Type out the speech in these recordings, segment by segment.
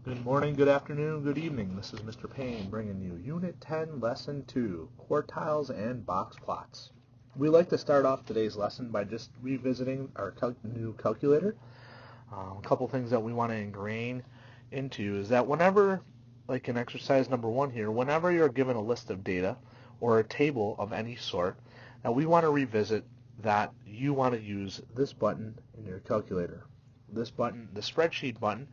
Good morning, good afternoon, good evening. This is Mr. Payne bringing you Unit 10, Lesson 2, Quartiles and Box Plots. We like to start off today's lesson by just revisiting our new calculator. A couple things that we want to ingrain into is that whenever, like in exercise number 1 here, whenever you're given a list of data or a table of any sort, that we want to revisit that you want to use this button in your calculator. This button, the spreadsheet button,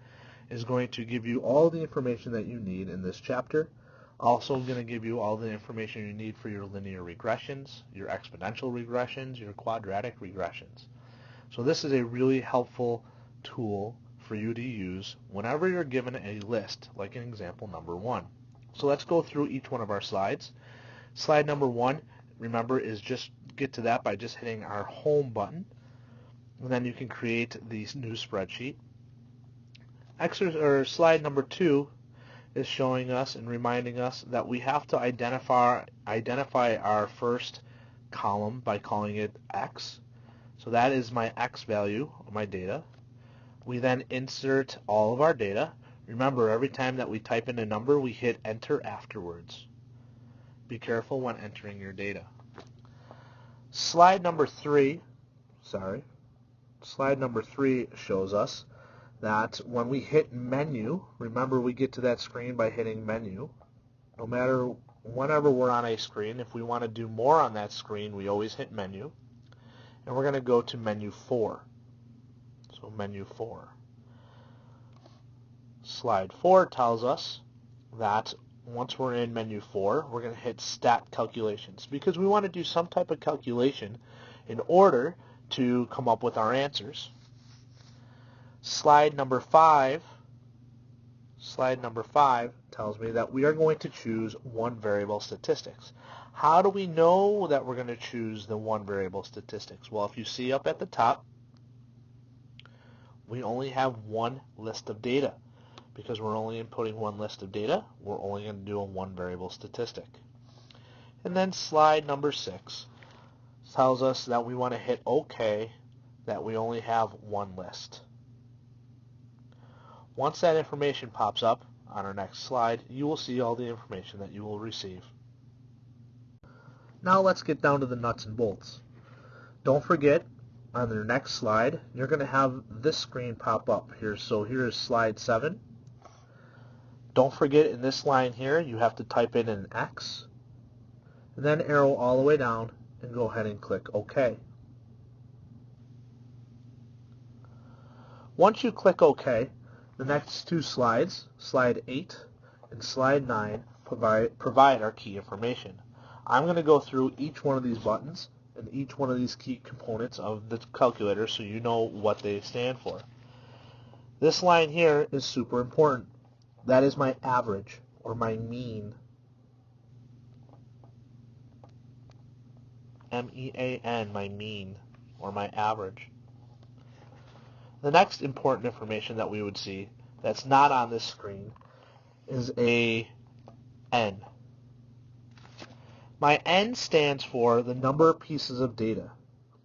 is going to give you all the information that you need in this chapter. Also going to give you all the information you need for your linear regressions, your exponential regressions, your quadratic regressions. So this is a really helpful tool for you to use whenever you're given a list, like in example number 1. So let's go through each one of our slides. Slide number 1, remember, is just get to that by just hitting our home button. And then you can create the new spreadsheet. Slide number 2 is showing us and reminding us that we have to identify our first column by calling it X. So that is my X value of my data. We then insert all of our data. Remember, every time that we type in a number, we hit enter afterwards. Be careful when entering your data. Slide number 3 shows us that when we hit menu, remember we get to that screen by hitting menu. No matter whenever we're on a screen, if we want to do more on that screen, we always hit menu. And we're going to go to menu 4. So menu 4. Slide 4 tells us that once we're in menu 4, we're going to hit stat calculations because we want to do some type of calculation in order to come up with our answers. Slide number 5 tells me that we are going to choose one variable statistics. How do we know that we're going to choose the one variable statistics? Well, if you see up at the top, we only have one list of data. Because we're only inputting one list of data, we're only going to do a one variable statistic. And then slide number 6 tells us that we want to hit OK, that we only have one list. Once that information pops up on our next slide, you will see all the information that you will receive. Now let's get down to the nuts and bolts. Don't forget, on the next slide, you're going to have this screen pop up here. So here is slide 7. Don't forget, in this line here, you have to type in an X, and then arrow all the way down, and go ahead and click OK. Once you click OK, the next two slides, slide 8 and slide 9, provide our key information. I'm going to go through each one of these buttons and each one of these key components of the calculator so you know what they stand for. This line here is super important. That is my average, or my mean. M-E-A-N, my mean, or my average. The next important information that we would see that's not on this screen is a N. My N stands for the number of pieces of data.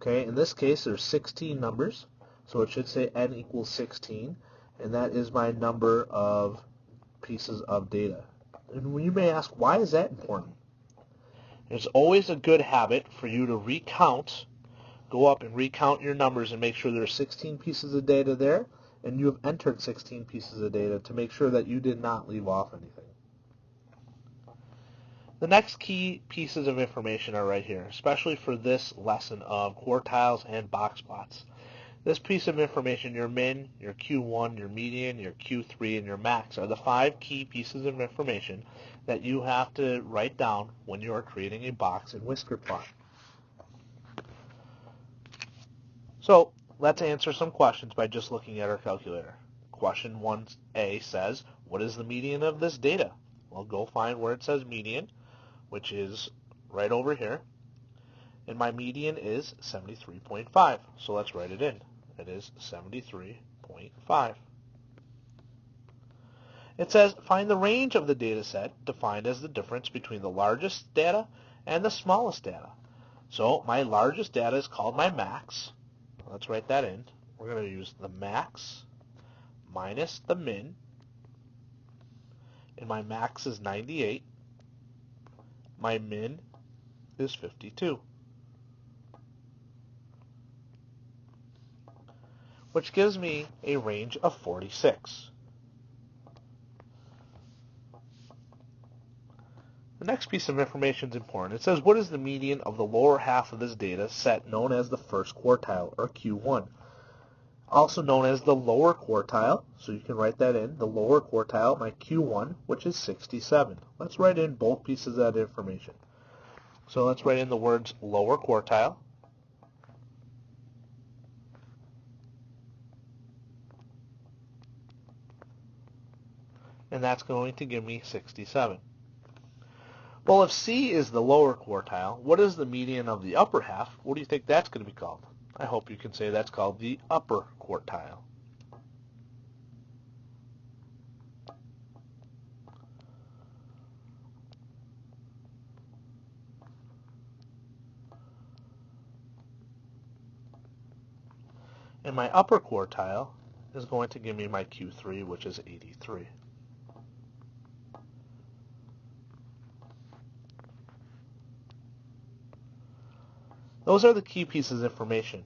Okay, in this case there's 16 numbers, so it should say N equals 16, and that is my number of pieces of data. And you may ask, why is that important? It's always a good habit for you to recount. Go up and recount your numbers and make sure there are 16 pieces of data there, and you have entered 16 pieces of data to make sure that you did not leave off anything. The next key pieces of information are right here, especially for this lesson of quartiles and box plots. This piece of information, your min, your Q1, your median, your Q3, and your max, are the 5 key pieces of information that you have to write down when you are creating a box and whisker plot. So let's answer some questions by just looking at our calculator. Question 1A says, what is the median of this data? Well, go find where it says median, which is right over here. And my median is 73.5. So let's write it in. It is 73.5. It says, find the range of the data set defined as the difference between the largest data and the smallest data. So my largest data is called my max. Let's write that in. We're going to use the max minus the min and my max is 98. My min is 52, which gives me a range of 46. The next piece of information is important. It says, what is the median of the lower half of this data set known as the first quartile, or Q1? Also known as the lower quartile, so you can write that in, the lower quartile, my Q1, which is 67. Let's write in both pieces of that information. So let's write in the words lower quartile, and that's going to give me 67. Well, if C is the lower quartile, what is the median of the upper half? What do you think that's going to be called? I hope you can say that's called the upper quartile. And my upper quartile is going to give me my Q3, which is 83. Those are the key pieces of information.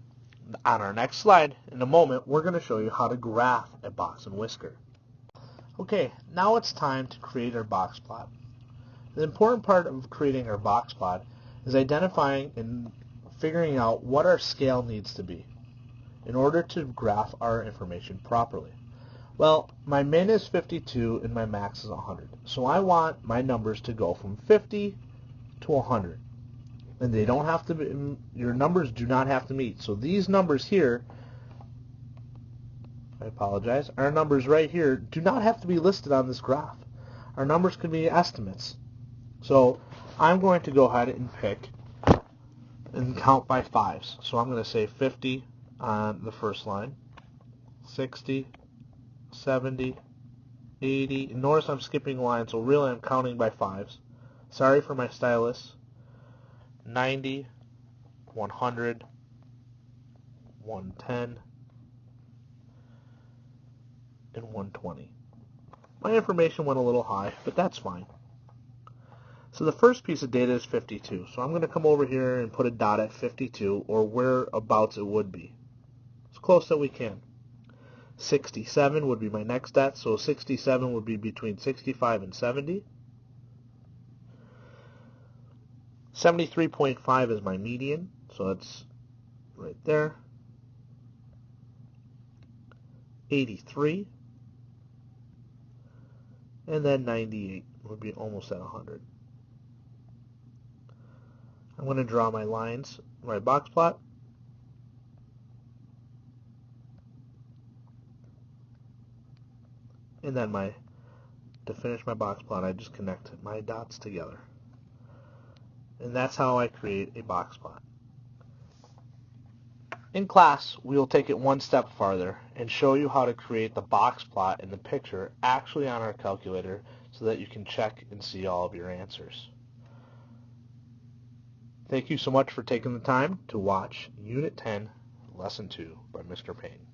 On our next slide, in a moment, we're going to show you how to graph a box and whisker. Okay, now it's time to create our box plot. The important part of creating our box plot is identifying and figuring out what our scale needs to be in order to graph our information properly. Well, my min is 52 and my max is 100. So I want my numbers to go from 50 to 100. And they don't have to be, your numbers do not have to meet. So these numbers here, I apologize, our numbers right here do not have to be listed on this graph. Our numbers can be estimates. So I'm going to go ahead and pick and count by fives. So I'm going to say 50 on the first line, 60, 70, 80. And notice I'm skipping lines, so really I'm counting by fives. Sorry for my stylus. 90, 100, 110, and 120. My information went a little high, but that's fine. So the first piece of data is 52. So I'm going to come over here and put a dot at 52, or whereabouts it would be. As close as we can. 67 would be my next dot, so 67 would be between 65 and 70. 73.5 is my median, so that's right there. 83. And then 98 would be almost at 100. I'm going to draw my lines, my box plot. And then to finish my box plot, I just connect my dots together. And that's how I create a box plot. In class, we will take it one step farther and show you how to create the box plot in the picture actually on our calculator so that you can check and see all of your answers. Thank you so much for taking the time to watch Unit 10, Lesson 2 by Mr. Payne.